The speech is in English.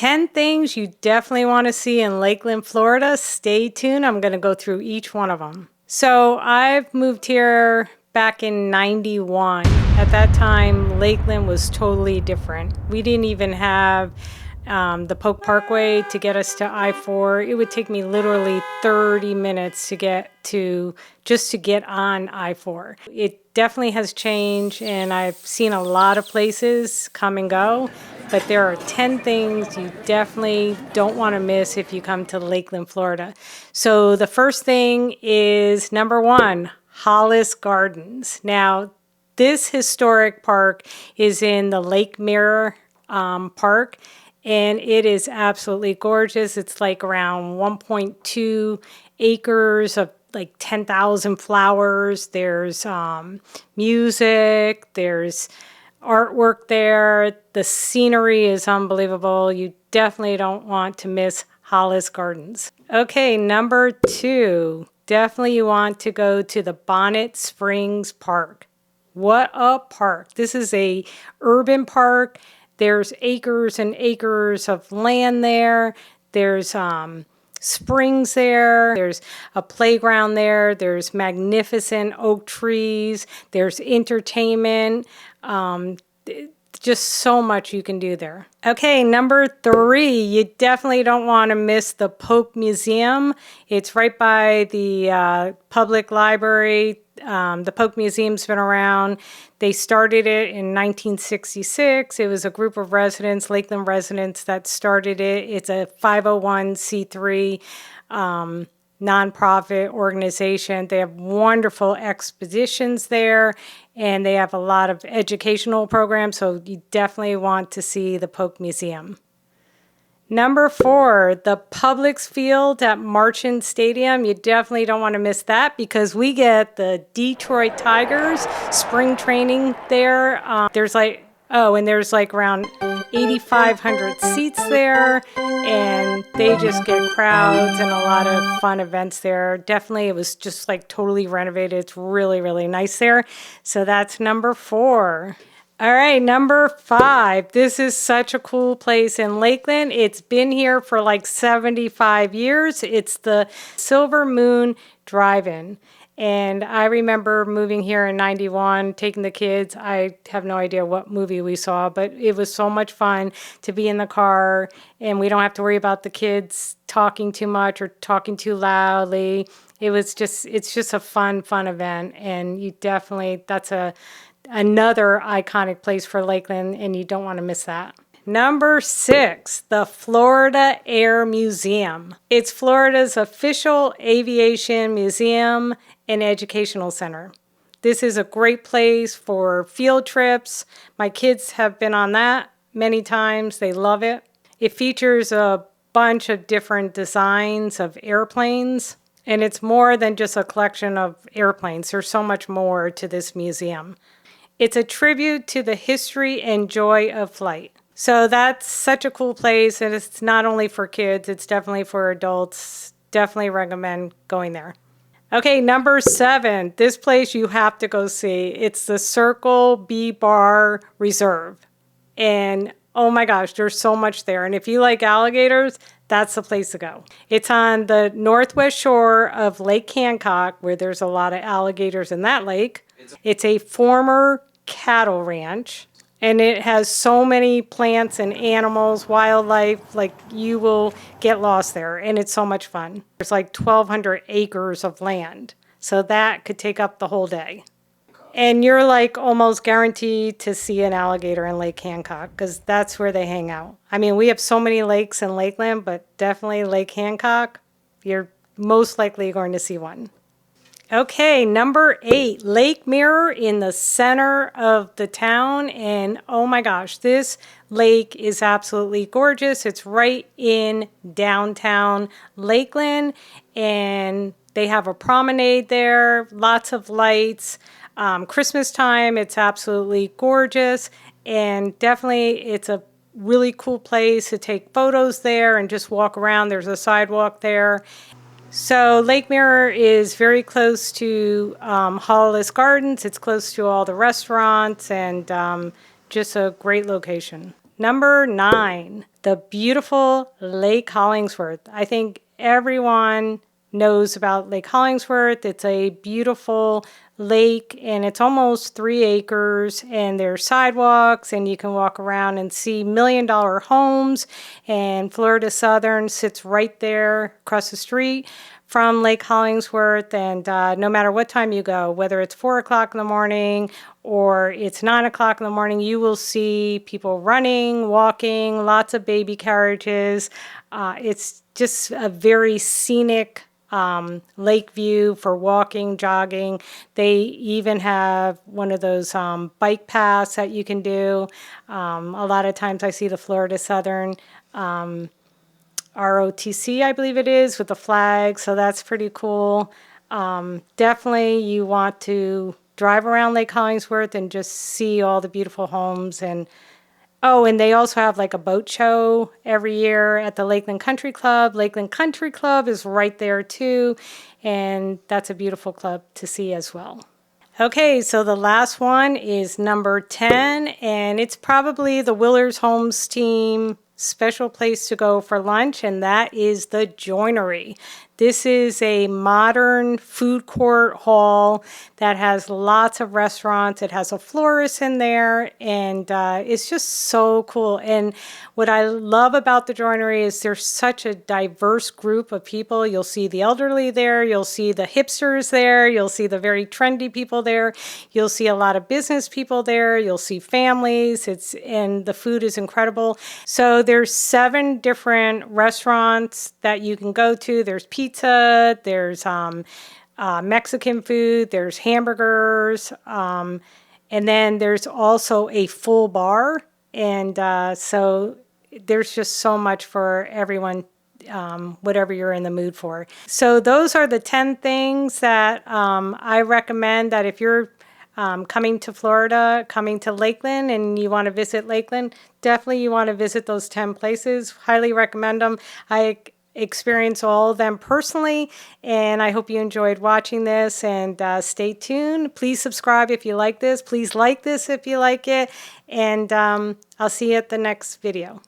10 things you definitely want to see in Lakeland, Florida. Stay tuned. I'm going to go through each one of them. So I've moved here back in 91. At that time, Lakeland was totally different. We didn't even have the Polk Parkway to get us to I-4. It would take me literally 30 minutes to get on I-4. It definitely has changed, and I've seen a lot of places come and go, but there are 10 things you definitely don't want to miss if you come to Lakeland, Florida. So the first thing is number 1, Hollis Gardens. Now, this historic park is in the Lake Mirror Park, and it is absolutely gorgeous. It's like around 1.2 acres of like 10,000 flowers. There's music, there's artwork there. The scenery is unbelievable. You definitely don't want to miss Hollis Gardens. Okay, number 2, definitely you want to go to the Bonnet Springs Park. What a park. This is a urban park. There's acres and acres of land there. There's springs there. There's a playground there. There's magnificent oak trees. There's entertainment. Just so much you can do there. Okay, number 3, you definitely don't want to miss the Polk Museum. It's right by the public library. The Polk Museum's been around. They started it in 1966. It was a group of residents, Lakeland residents, that started it. It's a 501c3 nonprofit organization. They have wonderful expositions there, and they have a lot of educational programs, so you definitely want to see the Polk Museum. Number 4, the Publix Field at Marchand Stadium. You definitely don't want to miss that because we get the Detroit Tigers spring training there. There's like around 8,500 seats there, and they just get crowds and a lot of fun events there. Definitely, it was just like totally renovated. It's really, really nice there. So that's number 4. All right, number 5. This is such a cool place in Lakeland. It's been here for like 75 years. It's the Silver Moon Drive-In. And I remember moving here in 91, taking the kids. I have no idea what movie we saw, but it was so much fun to be in the car, and we don't have to worry about the kids talking too much or talking too loudly. It's just a fun event, and you definitely, that's another iconic place for Lakeland, and you don't want to miss that. Number 6, the Florida Air Museum. It's Florida's official aviation museum and educational center. This is a great place for field trips. My kids have been on that many times. They love it. It features a bunch of different designs of airplanes, and it's more than just a collection of airplanes. There's so much more to this museum. It's a tribute to the history and joy of flight. So that's such a cool place, and it's not only for kids, it's definitely for adults. Definitely recommend going there. Okay, number 7, this place you have to go see. It's the Circle B Bar Reserve. And oh my gosh, there's so much there. And if you like alligators, that's the place to go. It's on the northwest shore of Lake Hancock, where there's a lot of alligators in that lake. It's a former cattle ranch, and it has so many plants and animals, wildlife, like you will get lost there, and it's so much fun. There's like 1,200 acres of land, so that could take up the whole day. And you're like almost guaranteed to see an alligator in Lake Hancock because that's where they hang out. I mean, we have so many lakes in Lakeland, but definitely Lake Hancock, you're most likely going to see one. Okay, number 8, Lake Mirror in the center of the town. And oh my gosh, this lake is absolutely gorgeous. It's right in downtown Lakeland, and they have a promenade there, lots of lights. Christmas time, it's absolutely gorgeous, and definitely it's a really cool place to take photos there and just walk around. There's a sidewalk there. So Lake Mirror is very close to Hollis Gardens. It's close to all the restaurants, and just a great location. Number 9, the beautiful Lake Hollingsworth. I think everyone knows about Lake Hollingsworth. It's a beautiful lake and it's almost 3 acres, and there's sidewalks and you can walk around and see $1 million homes, and Florida Southern sits right there across the street from Lake Hollingsworth. And no matter what time you go, whether it's 4 o'clock in the morning or it's 9 o'clock in the morning, you will see people running, walking, lots of baby carriages. It's just a very scenic lake view for walking, jogging. They even have one of those bike paths that you can do. A lot of times I see the Florida Southern ROTC, I believe it is, with the flag, so that's pretty cool. Definitely you want to drive around Lake Hollingsworth and just see all the beautiful homes. And oh, and they also have like a boat show every year at the Lakeland Country Club. Lakeland Country Club is right there too, and that's a beautiful club to see as well. Okay, so the last one is number 10, and it's probably the willershomes team special place to go for lunch, and that is the Joinery. This is a modern food court hall that has lots of restaurants. It has a florist in there, and it's just so cool. And what I love about the Joinery is there's such a diverse group of people. You'll see the elderly there, you'll see the hipsters there, you'll see the very trendy people there, you'll see a lot of business people there, you'll see families. And the food is incredible. So there's 7 different restaurants that you can go to. There's pizza, there's Mexican food, there's hamburgers, and then there's also a full bar. And so there's just so much for everyone, whatever you're in the mood for. So those are the 10 things that I recommend, that if you're coming to Florida, coming to Lakeland, and you want to visit Lakeland, definitely you want to visit those 10 places. Highly recommend them. I experience all of them personally, and I hope you enjoyed watching this, and stay tuned. Please subscribe if you like this. Please like this if you like it, and I'll see you at the next video.